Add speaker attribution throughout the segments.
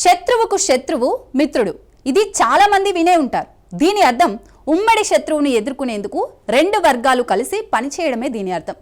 Speaker 1: శత్రువుకు శత్రువు మిత్రుడు. ఇది చాలా మంది వినే ఉంటారు. దీని అర్థం ఉమ్మడి శత్రువుని ఎదుర్కొనేందుకు రెండు వర్గాలు కలిసి పనిచేయడమే దీని అర్థం.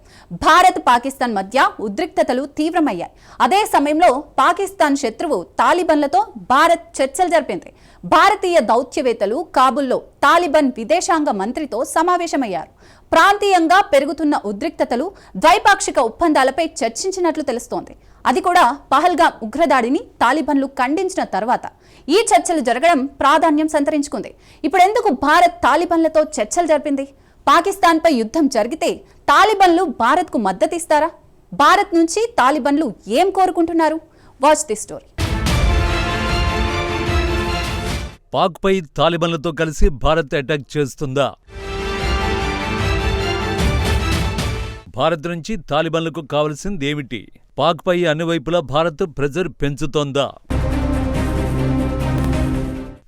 Speaker 1: భారత్ పాకిస్తాన్ మధ్య ఉద్రిక్తతలు తీవ్రమయ్యాయి. అదే సమయంలో పాకిస్తాన్ శత్రువు తాలిబన్లతో భారత్ చర్చలు జరిపింది. భారతీయ దౌత్యవేత్తలు కాబుల్లో తాలిబాన్ విదేశాంగ మంత్రితో సమావేశమయ్యారు. ప్రాంతీయంగా పెరుగుతున్న ఉద్రిక్తతలు, ద్వైపాక్షిక ఒప్పందాలపై చర్చించినట్లు తెలుస్తోంది. అది కూడా పహల్గామ్ ఉగ్రదాడిని తాలిబాన్లు ఖండించిన తర్వాత ఈ చర్చలు జరగడం ప్రాధాన్యం సంతరించుకుంది. ఇప్పుడు ఎందుకు భారత్ తాలిబాన్లతో చర్చలు జరిపింది? పాకిస్తాన్పై యుద్ధం జరిగితే తాలిబాన్లు భారత్కు మద్దతు ఇస్తారా? భారత్ నుంచి తాలిబాన్లు ఏం కోరుకుంటున్నారు? Watch the story.
Speaker 2: పాక్పై తాలిబాన్లతో కలిసి భారత్ అటాక్ చేస్తుందా? భారత్ నుంచి తాలిబాన్లకు కావలసింది ఏమిటి? పాక్పై అన్ని వైపులా భారత్ ప్రెజర్ పెంచుతోందా?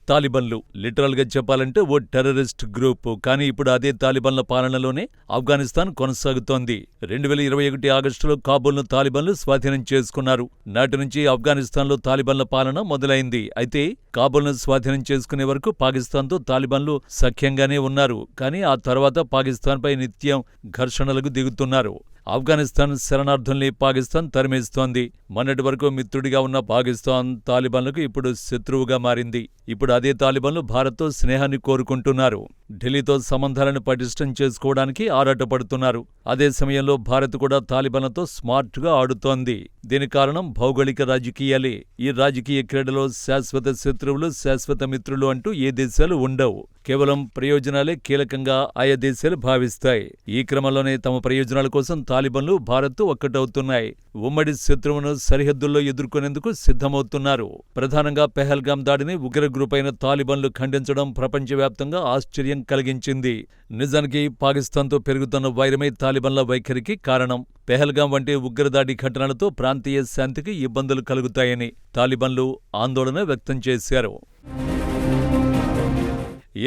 Speaker 2: తాలిబాన్లు లిటరల్గా చెప్పాలంటే ఓ టెర్రరిస్ట్ గ్రూప్. కానీ ఇప్పుడు అదే తాలిబాన్ల పాలనలోనే ఆఫ్ఘనిస్తాన్ కొనసాగుతోంది. 2021 ఆగస్టులో కాబూల్ను తాలిబాన్లు స్వాధీనం చేసుకున్నారు. నాటి నుంచి ఆఫ్ఘనిస్తాన్లో తాలిబాన్ల పాలన మొదలైంది. అయితే కాబూల్ను స్వాధీనం చేసుకునే వరకు పాకిస్తాన్తో తాలిబాన్లు సఖ్యంగానే ఉన్నారు. కానీ ఆ తర్వాత పాకిస్తాన్పై నిత్యం ఘర్షణలకు దిగుతున్నారు. ఆఫ్ఘనిస్తాన్ శరణార్థుల్ని పాకిస్తాన్ తరిమేస్తోంది. మొన్నటి వరకు మిత్రుడిగా ఉన్న పాకిస్తాన్ తాలిబాన్లకు ఇప్పుడు శత్రువుగా మారింది. ఇప్పుడు అదే తాలిబాన్లు భారత్తో స్నేహాన్ని కోరుకుంటున్నారు. ఢిల్లీతో సంబంధాలను పటిష్టం చేసుకోవడానికి ఆరాటపడుతున్నారు. అదే సమయంలో భారత్ కూడా తాలిబాన్లతో స్మార్ట్గా ఆడుతోంది. దీనికి కారణం భౌగోళిక రాజకీయాలే. ఈ రాజకీయ క్రీడలో శాశ్వత శత్రువులు, శాశ్వత మిత్రులు అంటూ ఏ దేశాలు ఉండవు. కేవలం ప్రయోజనాలే కీలకంగా ఆయా దేశాలు భావిస్తాయి. ఈ క్రమంలోనే తమ ప్రయోజనాల కోసం తాలిబాన్లు భారత్ ఒక్కటవుతున్నాయి. ఉమ్మడి శత్రువును సరిహద్దుల్లో ఎదుర్కొనేందుకు సిద్ధమవుతున్నారు. ప్రధానంగా పెహల్గామ్ దాడిని ఉగ్ర గ్రూప్ అయిన తాలిబాన్లు ఖండించడం ప్రపంచవ్యాప్తంగా ఆశ్చర్యం కలిగించింది. నిజానికి పాకిస్తాన్తో పెరుగుతున్న వైరమే తాలిబాన్ల వైఖరికి కారణం. పెహల్గామ్ వంటి ఉగ్రదాడి ఘటనలతో ప్రాంతీయ శాంతికి ఇబ్బందులు కలుగుతాయని తాలిబాన్లు ఆందోళన వ్యక్తం చేశారు.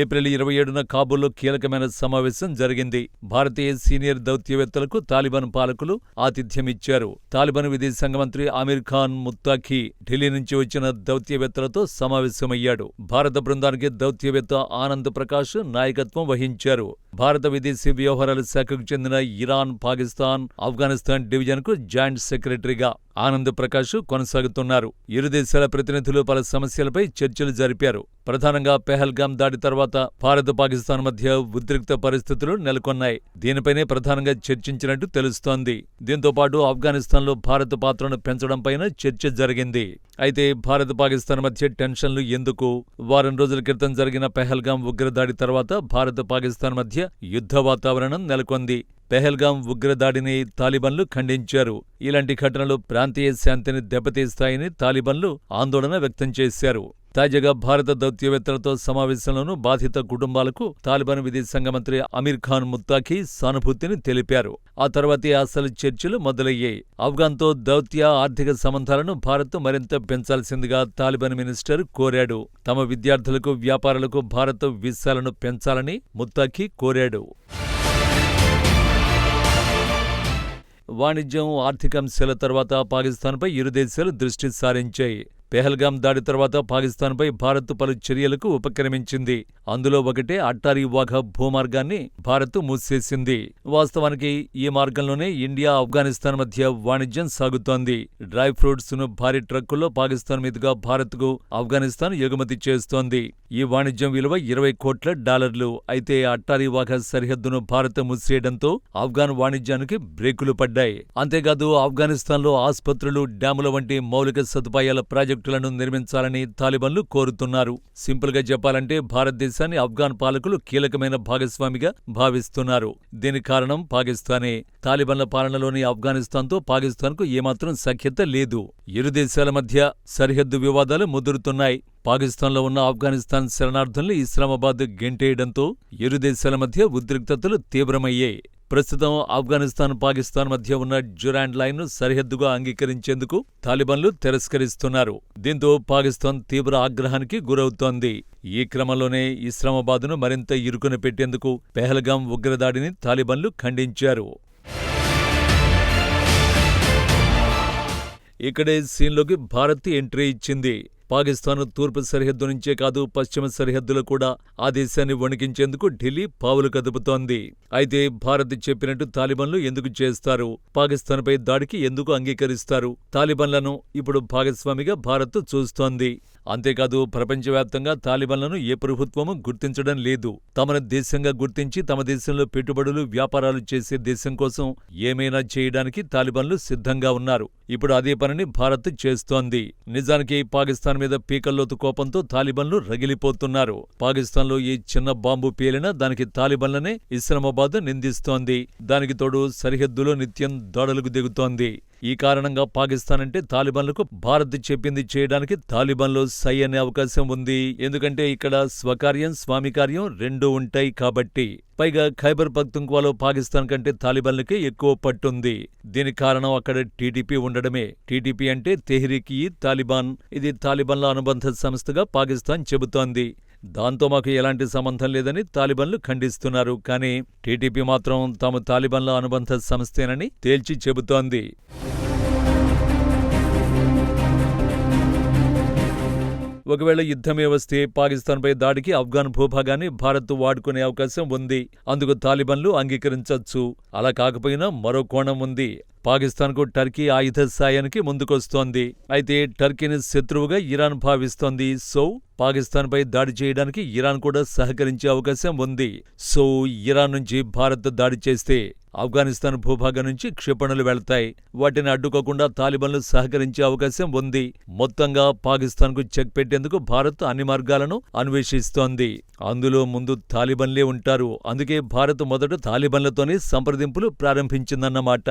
Speaker 2: ఏప్రిల్ 27న కాబూల్లో కీలకమైన సమావేశం జరిగింది. భారతీయ సీనియర్ దౌత్యవేత్తలకు తాలిబాన్ పాలకులు ఆతిథ్యమిచ్చారు. తాలిబాన్ విదేశాంగ మంత్రి అమీర్ ఖాన్ ముత్తాఖీ ఢిల్లీ నుంచి వచ్చిన దౌత్యవేత్తలతో సమావేశమయ్యాడు. భారత బృందానికి దౌత్యవేత్త ఆనంద్ ప్రకాష్ నాయకత్వం వహించారు. భారత విదేశీ వ్యవహారాల శాఖకు చెందిన ఇరాన్, పాకిస్తాన్, ఆఫ్ఘనిస్తాన్ డివిజన్కు జాయింట్ సెక్రటరీగా ఆనంద్ ప్రకాష్ కొనసాగుతున్నారు. ఇరు దేశాల ప్రతినిధులు పలు సమస్యలపై చర్చలు జరిపారు. ప్రధానంగా పెహల్గామ్ దాడి తర్వాత భారత్, పాకిస్తాన్ మధ్య ఉద్రిక్త పరిస్థితులు నెలకొన్నాయి. దీనిపైనే ప్రధానంగా చర్చించినట్టు తెలుస్తోంది. దీంతో పాటు ఆఫ్ఘనిస్తాన్లో భారత్ పాత్రను పెంచడంపైన చర్చ జరిగింది. అయితే భారత్, పాకిస్తాన్ మధ్య టెన్షన్లు ఎందుకు? వారం రోజుల క్రితం జరిగిన పెహల్గామ్ ఉగ్రదాడి తర్వాత భారత్, పాకిస్తాన్ మధ్య యుద్ధ వాతావరణం నెలకొంది. పెహల్గామ్ ఉగ్రదాడిని తాలిబాన్లు ఖండించారు. ఇలాంటి ఘటనలు ప్రాంతీయ శాంతిని దెబ్బతీస్తాయని తాలిబాన్లు ఆందోళన వ్యక్తం చేశారు. తాజాగా భారత దౌత్యవేత్తలతో సమావేశంలోనూ బాధిత కుటుంబాలకు తాలిబాన్ విదేశాంగ మంత్రి అమీర్ ఖాన్ ముత్తాఖీ సానుభూతిని తెలిపారు. ఆ తర్వాతే అసలు చర్చలు మొదలయ్యాయి. ఆఫ్ఘాన్తో దౌత్య, ఆర్థిక సంబంధాలను భారత్ మరింత పెంచాల్సిందిగా తాలిబాన్ మినిస్టర్ కోరాడు. తమ విద్యార్థులకు, వ్యాపారులకు భారత్ వీసాలను పెంచాలని ముత్తాఖీ కోరాడు. వాణిజ్యం, ఆర్థిక అంశాల తర్వాత పాకిస్తాన్పై ఇరు దేశాలు దృష్టి సారించాయి. పెహల్గామ్ దాడి తర్వాత పాకిస్తాన్పై భారత్ పలు చర్యలకు ఉపక్రమించింది. అందులో ఒకటే అట్టారీ వాఘా భూమార్గాన్ని భారత్ మూసేసింది. వాస్తవానికి ఈ మార్గంలోనే ఇండియా, ఆఫ్ఘనిస్తాన్ మధ్య వాణిజ్యం సాగుతోంది. డ్రై ఫ్రూట్స్ ను భారీ ట్రక్కుల్లో పాకిస్తాన్ మీదుగా భారత్కు ఆఫ్ఘనిస్తాన్ ఎగుమతి చేస్తోంది. ఈ వాణిజ్యం విలువ $20 కోట్ల. అయితే అట్టారీ వాఘా సరిహద్దును భారత్ మూసేయడంతో ఆఫ్ఘాన్ వాణిజ్యానికి బ్రేకులు పడ్డాయి. అంతేకాదు ఆఫ్ఘనిస్తాన్లో ఆస్పత్రులు, డ్యాముల వంటి మౌలిక సదుపాయాల ప్రాజెక్టులను నిర్మించాలని తాలిబాన్లు కోరుతున్నారు. సింపుల్ గా చెప్పాలంటే భారతదేశాన్ని ఆఫ్ఘాన్ పాలకులు కీలకమైన భాగస్వామిగా భావిస్తున్నారు. దీనికి కారణం పాకిస్తానే. తాలిబాన్ల పాలనలోని ఆఫ్ఘనిస్తాన్తో పాకిస్తాన్కు ఏమాత్రం సఖ్యత లేదు. ఇరు దేశాల మధ్య సరిహద్దు వివాదాలు ముదురుతున్నాయి. పాకిస్తాన్లో ఉన్న ఆఫ్ఘనిస్తాన్ శరణార్థుల్ని ఇస్లామాబాద్ గెంటేయడంతో ఇరు దేశాల మధ్య ఉద్రిక్తతలు తీవ్రమయ్యాయి. ప్రస్తుతం ఆఫ్ఘనిస్తాన్, పాకిస్తాన్ మధ్య ఉన్న డ్యూరాండ్ లైన్ను సరిహద్దుగా అంగీకరించేందుకు తాలిబాన్లు తిరస్కరిస్తున్నారు. దీంతో పాకిస్తాన్ తీవ్ర ఆగ్రహానికి గురవుతోంది. ఈ క్రమంలోనే ఇస్లామాబాద్ను మరింత ఇరుకున పెట్టేందుకు పెహల్గామ్ ఉగ్రదాడిని తాలిబాన్లు ఖండించారు. ఇక్కడే సీన్లోకి భారత్ ఎంట్రీ ఇచ్చింది. పాకిస్తాన్ తూర్పు సరిహద్దు నుంచే కాదు పశ్చిమ సరిహద్దులో కూడా ఆ దేశాన్ని వణికించేందుకు ఢిల్లీ పావులు కదుపుతోంది. అయితే భారత్ చెప్పినట్టు తాలిబాన్లు ఎందుకు చేస్తారు? పాకిస్తాన్పై దాడికి ఎందుకు అంగీకరిస్తారు? తాలిబాన్లను ఇప్పుడు భాగస్వామిగా భారత్ చూస్తోంది. అంతేకాదు ప్రపంచవ్యాప్తంగా తాలిబాన్లను ఏ ప్రభుత్వమూ గుర్తించడం లేదు. తమను దేశంగా గుర్తించి తమ దేశంలో పెట్టుబడులు, వ్యాపారాలు చేసే దేశం కోసం ఏమైనా చేయడానికి తాలిబాన్లు సిద్ధంగా ఉన్నారు. ఇప్పుడు అదే పనిని భారత్ చేస్తోంది. నిజానికి పాకిస్తాన్ మీద పీకల్లోతు కోపంతో తాలిబాన్లు రగిలిపోతున్నారు. పాకిస్తాన్లో ఈ చిన్న బాంబు పేలినా దానికి తాలిబాన్లనే ఇస్లామాబాద్ నిందిస్తోంది. దానికి తోడు సరిహద్దులో నిత్యం దాడులకు దిగుతోంది. ఈ కారణంగా పాకిస్తాన్ అంటే తాలిబాన్లకు భారత్ చెప్పింది చేయడానికి తాలిబాన్లు సై అనే అవకాశం ఉంది. ఎందుకంటే ఇక్కడ స్వకార్యం, స్వామికార్యం రెండూ ఉంటాయి కాబట్టి. పైగా ఖైబర్ పఖ్తుంఖ్వాలో పాకిస్తాన్ కంటే తాలిబాన్లకే ఎక్కువ పట్టుంది. దీనికి కారణం అక్కడ టీటీపీ ఉండడమే. టీటీపీ అంటే తెహ్రీక్-ఈ-తాలిబాన్. ఇది తాలిబాన్ల అనుబంధ సంస్థగా పాకిస్తాన్ చెబుతోంది. దాంతో మాకు ఎలాంటి సంబంధం లేదని తాలిబాన్లు ఖండిస్తున్నారు. కానీ టీటీపీ మాత్రం తాము తాలిబాన్ల అనుబంధ సంస్థేనని తేల్చి చెబుతోంది. ఒకవేళ యుద్ధమే వస్తే పాకిస్తాన్పై దాడికి ఆఫ్ఘాన్ భూభాగాన్ని భారత్ వాడుకునే అవకాశం ఉంది. అందుకు తాలిబాన్లు అంగీకరించొచ్చు. అలా కాకపోయినా మరో కోణం ఉంది. పాకిస్తాన్కు టర్కీ ఆయుధ సాయానికి ముందుకొస్తోంది. అయితే టర్కీని శత్రువుగా ఇరాన్ భావిస్తోంది. సో పాకిస్తాన్పై దాడి చేయడానికి ఇరాన్ కూడా సహకరించే అవకాశం ఉంది. సో ఇరాన్ నుంచి భారత్ దాడి చేస్తే ఆఫ్ఘనిస్తాన్ భూభాగం నుంచి క్షిపణులు వెళతాయి. వాటిని అడ్డుకోకుండా తాలిబాన్లు సహకరించే అవకాశం ఉంది. మొత్తంగా పాకిస్తాన్కు చెక్ పెట్టేందుకు భారత్ అన్ని మార్గాలను అన్వేషిస్తోంది. అందులో ముందు తాలిబాన్లే ఉంటారు. అందుకే భారత్ మొదట తాలిబాన్లతోనే సంప్రదింపులు ప్రారంభించిందన్నమాట.